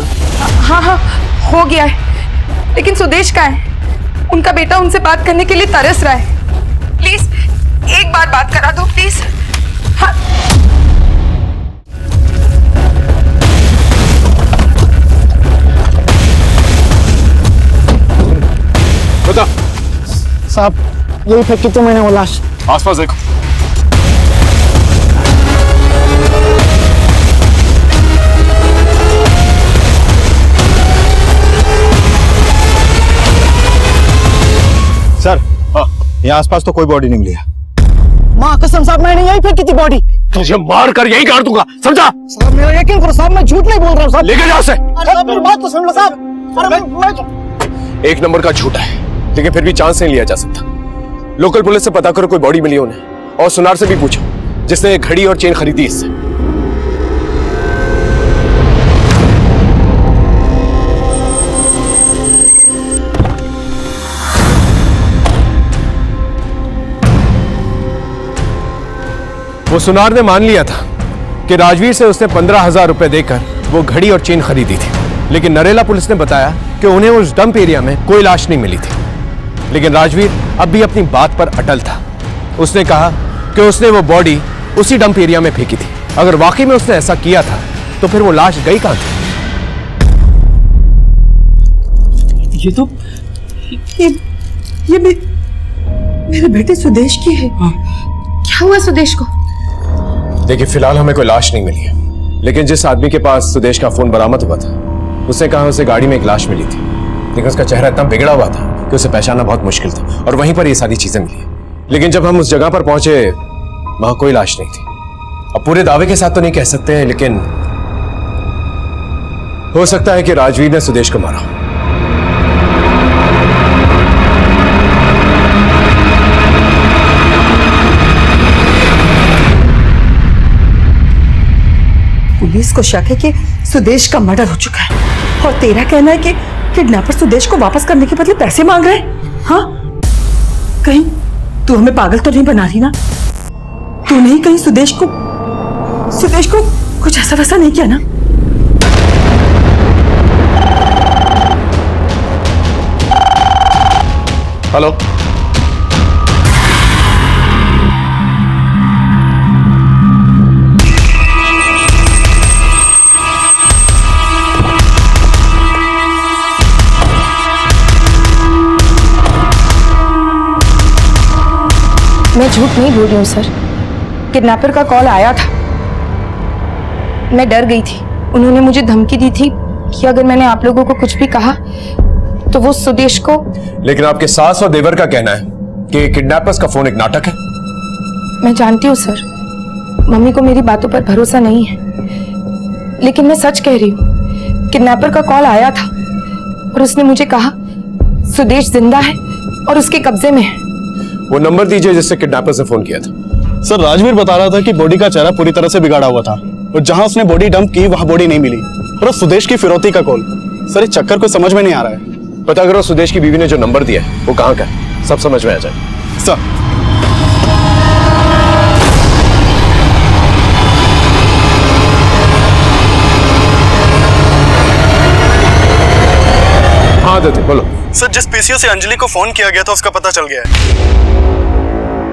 हाँ हो गया है, लेकिन सुदेश का है। उनका बेटा उनसे बात करने के लिए तरस रहा है। प्लीज एक बार बात करा दो प्लीज। हाँ। बता साहब, यही फेंकी थी मैंने वो लाश। आसपास देखो। सर यहाँ आसपास तो कोई बॉडी नहीं मिली है। माँ कसम साहब, मैंने यही फेंकी थी बॉडी। तुझे मार कर यही गाड़ दूंगा, समझा? साहब मेरा यकीन करो साहब, मैं झूठ नहीं बोल रहा हूँ साहब। लेके जाओ उसे। अरे मेरी बात तो सुन लो साहब। अरे मैं एक नंबर का झूठा है, लेकिन फिर भी चांस नहीं लिया जा सकता। लोकल पुलिस से पता करो कोई बॉडी मिली उन्हें, और सुनार से भी पूछो जिसने घड़ी और चेन खरीदी इससे। वो सुनार ने मान लिया था कि राजवीर से उसने 15,000 रुपए देकर वो घड़ी और चेन खरीदी थी, लेकिन नरेला पुलिस ने बताया कि उन्हें उस डंप एरिया में कोई लाश नहीं मिली थी। लेकिन राजवीर अब भी अपनी बात पर अटल था। उसने कहा कि उसने वो बॉडी उसी डंप एरिया में फेंकी थी। अगर वाकई में उसने ऐसा किया था तो फिर वो लाश गई कहां थी? ये तो ये भी मेरे बेटे सुदेश की है। क्या हुआ सुदेश को? देखिए, फिलहाल हमें कोई लाश नहीं मिली है, लेकिन जिस आदमी के पास सुदेश का फोन बरामद हुआ था उसने कहा उसे गाड़ी में एक लाश मिली थी, लेकिन उसका चेहरा इतना बिगड़ा हुआ था कि उसे पहचानना बहुत मुश्किल था, और वहीं पर ये सारी चीजें मिली। लेकिन जब हम उस जगह पर पहुंचे वहां कोई लाश नहीं थी। अब पूरे दावे के साथ तो नहीं कह सकते हैं, लेकिन हो सकता है कि राजवीर ने सुदेश को मारा। पुलिस को शक है कि सुदेश का मर्डर हो चुका है, और तेरा कहना है कि किडनैपर सुदेश को वापस करने के बदले पैसे मांग रहे हैं। हाँ, कहीं तू हमें पागल तो नहीं बना रही ना? तू नहीं कहीं सुदेश को कुछ ऐसा वैसा नहीं किया ना? हेलो, मैं झूठ नहीं बोल रही हूँ सर, किडनैपर का कॉल आया था। मैं डर गई थी। उन्होंने मुझे धमकी दी थी कि अगर मैंने आप लोगों को कुछ भी कहा तो वो सुदेश को। लेकिन आपके सास और देवर का कहना है कि किडनैपर्स का फोन एक नाटक है। मैं जानती हूँ सर, मम्मी को मेरी बातों पर भरोसा नहीं है, लेकिन मैं सच कह रही हूँ। किडनैपर का कॉल आया था और उसने मुझे कहा सुदेश जिंदा है और उसके कब्जे में है। वो नंबर दीजिए जिससे किडनैपर्स ने फोन किया था। सर राजवीर बता रहा था कि बॉडी का चेहरा पूरी तरह से बिगाड़ा हुआ था, और जहां उसने बॉडी डंप की वहां बॉडी नहीं मिली, और सुदेश की फिरौती का कॉल। सर ये चक्कर को समझ में नहीं आ रहा है। पता करो सुदेश की बीवी ने जो नंबर दिया है वो कहाँ का है, सब समझ में आ जाए। सर हाँ देते बोलो। सर जिस पीसीओ से अंजलि को फोन किया गया था उसका पता चल गया है।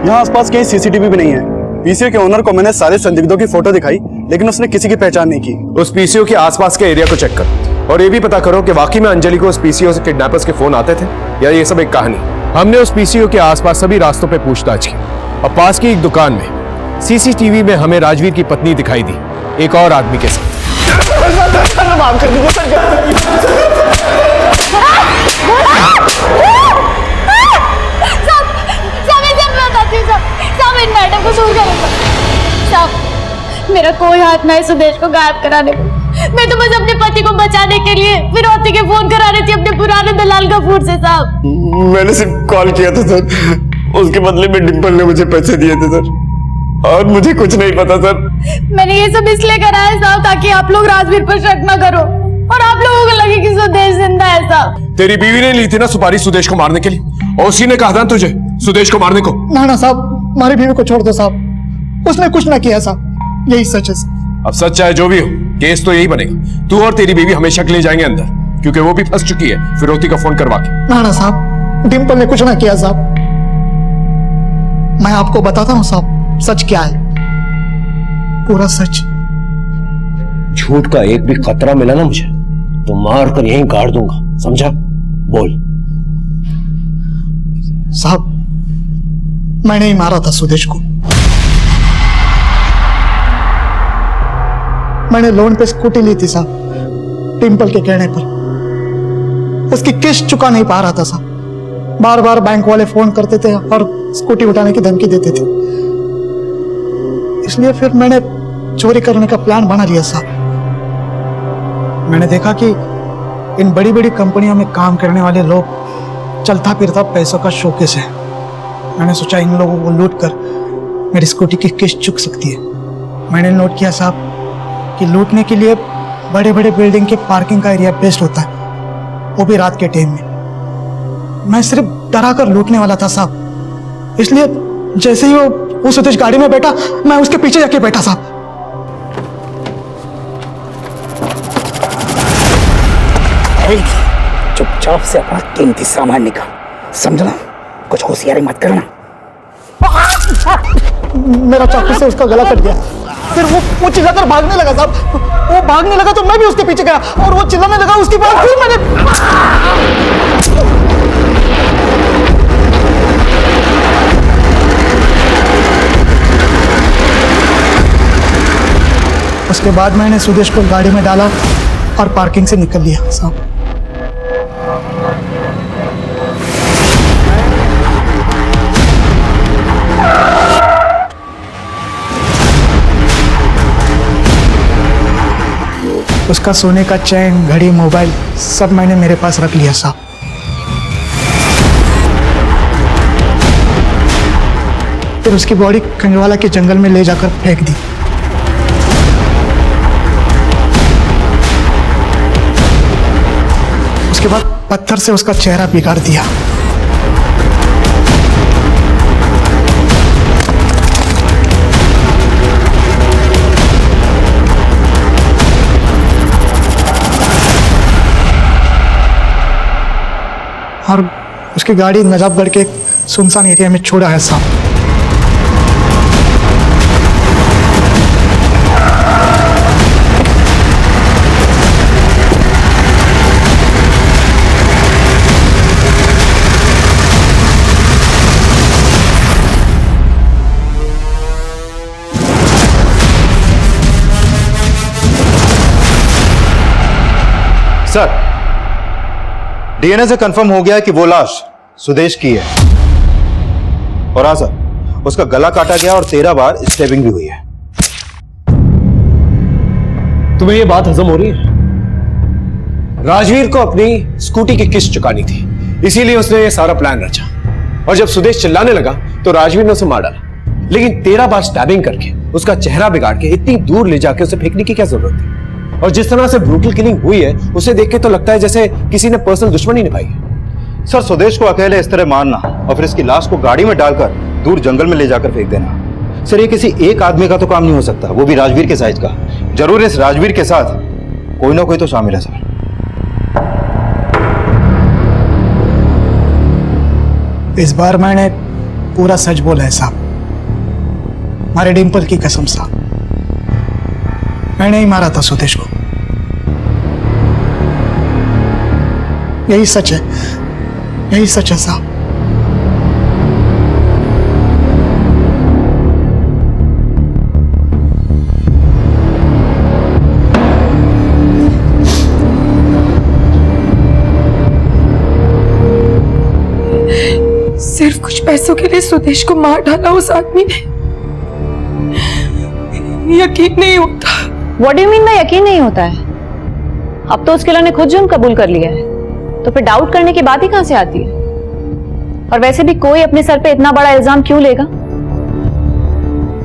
यहाँ आसपास कहीं सीसीटीवी भी नहीं है। पीसीओ के ओनर को मैंने सारे संदिग्धों की फोटो दिखाई, लेकिन उसने किसी की पहचान नहीं की। उस पीसीओ के आसपास के एरिया को चेक करो, और ये भी पता करो कि वाकई में अंजलि को उस पीसीओ से किडनैपर्स के फोन आते थे या ये सब एक कहानी। हमने उस पीसीओ के आसपास सभी रास्तों पे पूछताछ की, और पास की एक दुकान में सीसीटीवी में हमें राजवीर की पत्नी दिखाई दी एक और आदमी के साथ। मैडम को दूर करेगा साहब, मेरा कोई हाथ ना है सुदेश को गायब कराने में। मैं तो बस अपने पति को बचाने के लिए फिरौती के फोन करा रही थी अपने पुराने दलाल गफूर से साहब। मैंने सिर्फ कॉल किया था सर, उसके बदले में डिंपल ने मुझे पैसे दिए थे सर, और मुझे कुछ नहीं पता सर। मैंने ये सब इसलिए करा है साहब ताकि आप लोग राजवीर पर शक न करो और आप लोगों को लगे कि सुदेश जिंदा है साहब। तेरी बीवी ने ली थी ना सुपारी सुदेश को मारने के लिए, और उसी ने कहा था तुझे सुदेश को मारने को। ना साहब, हमारी बीवी को छोड़ दो साहब, उसने कुछ ना किया साहब, यही सच है। अब सच चाहे जो भी हो, केस तो यही बनेगा। तू और तेरी बीवी हमेशा के लिए जाएंगे अंदर, क्योंकि वो भी फंस चुकी है फिरौती का फोन करवा के। ना साहब, डिंपल ने कुछ ना किया साहब। मैं आपको बताता हूँ साहब सच क्या है, पूरा सच। झूठ का एक भी खतरा मिला ना मुझे तो मार कर यहीं गाड़ दूंगा, समझा? बोल। साहब मैंने ही मारा था सुदेश को। मैंने लोन पे स्कूटी ली थी साहब, डिंपल के कहने पर। उसकी किस्त चुका नहीं पा रहा था साहब, बार बार बैंक वाले फोन करते थे और स्कूटी उठाने की धमकी देते थे। इसलिए फिर मैंने चोरी करने का प्लान बना लिया साहब। मैंने देखा कि इन बड़ी बड़ी कंपनियों में काम करने वाले लोग चलता फिरता पैसों का शौकेस है। मैंने सोचा इन लोगों को लूट कर मेरी स्कूटी की किस्त चुक सकती है। मैंने नोट किया साहब कि लूटने के लिए बड़े बड़े बिल्डिंग के पार्किंग का एरिया बेस्ट होता है, वो भी रात के टाइम में। मैं सिर्फ डरा कर लूटने वाला था साहब, इसलिए जैसे ही वो सुदेश गाड़ी में बैठा मैं उसके पीछे जाके बैठा साहब। जाएगी। चुपचाप से अपना कीमती सामान निकाल, समझना? कुछ होशियारी मत करना। मेरा चाकू से उसका गला कट गया। फिर वो चिल्लाकर भागने लगा साहब। वो भागने लगा तो मैं भी उसके पीछे गया और वो चिल्लाने लगा। उसके बाद फिर मैंने उसके बाद मैंने सुदेश को गाड़ी में डाला और पार्किंग से निकल लिया साहब। उसका सोने का चैन, घड़ी, मोबाइल सब मैंने मेरे पास रख लिया साहब। फिर उसकी बॉडी खंडवाला के जंगल में ले जाकर फेंक दी। उसके बाद पत्थर से उसका चेहरा बिगाड़ दिया। और उसकी गाड़ी नजाबगढ़ के सुनसान एरिया में छोड़ा है साहब। सर, डीएनए से कंफर्म हो गया है कि वो लाश सुदेश की है। और हाँ सर, उसका गला काटा गया और 13 बार स्टेबिंग भी हुई है। तुम्हें ये बात हजम हो रही है? राजवीर को अपनी स्कूटी की किस्त चुकानी थी, इसीलिए उसने ये सारा प्लान रचा। और जब सुदेश चिल्लाने लगा तो राजवीर ने उसे मार डाला। लेकिन 13 बार स्टैबिंग करके उसका चेहरा बिगाड़ के इतनी दूर ले जाके उसे फेंकने की क्या जरूरत थी? और जिस तरह से ब्रूटल किलिंग हुई है उसे देख के तो लगता है जैसे किसी ने पर्सनल दुश्मनी निभाई है। सर, सुदेश को अकेले इस तरह मारना और फिर इसकी लाश को गाड़ी में डालकर दूर जंगल में ले जाकर फेंक देना, सर ये किसी एक आदमी का तो काम नहीं हो सकता, वो भी राजवीर के साइज का। जरूर इस राजवीर के साथ कोई ना कोई तो शामिल है सर। इस बार मैंने पूरा सच बोला है साहब, हमारे डिंपल की कसम साहब। मैंने ही मारा था सुदेश को, यही सच है, यही सच है साहब। सिर्फ कुछ पैसों के लिए सुदेश को मार डाला उस आदमी ने। यकीन नहीं होता। What do you mean by यकीन नहीं होता है? अब तो उसके ने खुद जुर्म कबूल कर लिया है, तो फिर डाउट करने की बात ही कहां से आती है? और वैसे भी कोई अपने सर पे इतना बड़ा इल्जाम क्यों लेगा?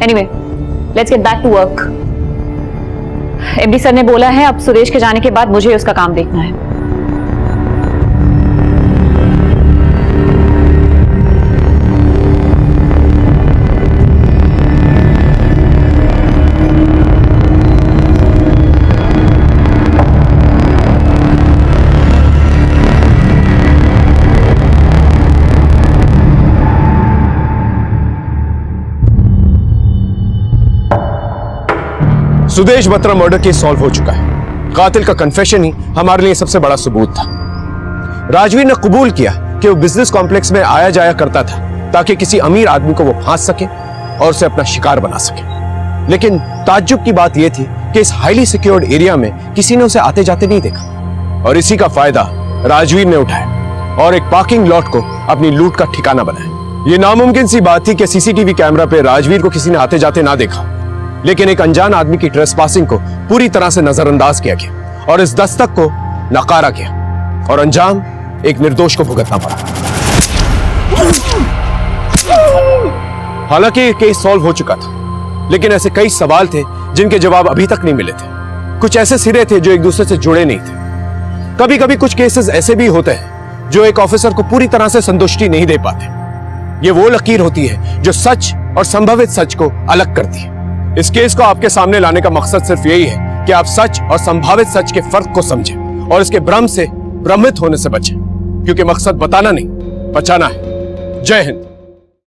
Anyway, let's get back to work. MD sir ने बोला है अब सुरेश के जाने के बाद मुझे उसका काम देखना है। Sudesh Batra murder case solve हो चुका है। कातिल का कन्फेशन ही हमारे लिए सबसे बड़ा सबूत था। राजवीर ने कबूल किया कि वो बिजनेस कॉम्प्लेक्स में आया जाया करता था ताकि किसी अमीर आदमी को वो फांस सके और उसे अपना शिकार बना सके। लेकिन ताज्जुब की बात यह थी कि इस हाईली सिक्योर्ड एरिया में किसी ने उसे आते जाते नहीं देखा और इसी का फायदा राजवीर ने उठाया और एक पार्किंग लॉट को अपनी लूट का ठिकाना बनाया। यह नामुमकिन सी बात थी कि सीसीटीवी कैमरा पे राजवीर को किसी ने आते जाते ना देखा, लेकिन एक अनजान आदमी की ट्रेसपासिंग को पूरी तरह से नजरअंदाज किया गया और इस दस्तक को नकारा गया और अंजाम एक निर्दोष को भुगतना पड़ा। हालांकि केस सॉल्व हो चुका था, लेकिन ऐसे कई सवाल थे जिनके जवाब अभी तक नहीं मिले थे। कुछ ऐसे सिरे थे जो एक दूसरे से जुड़े नहीं थे। कभी कभी कुछ केसेस ऐसे भी होते हैं जो एक ऑफिसर को पूरी तरह से संतुष्टि नहीं दे पाते। ये वो लकीर होती है जो सच और संभावित सच को अलग करती है। इस केस को आपके सामने लाने का मकसद सिर्फ यही है कि आप सच और संभावित सच के फर्क को समझें और इसके भ्रम से भ्रमित होने से बचें, क्योंकि मकसद बताना नहीं, बचाना है। जय हिंद।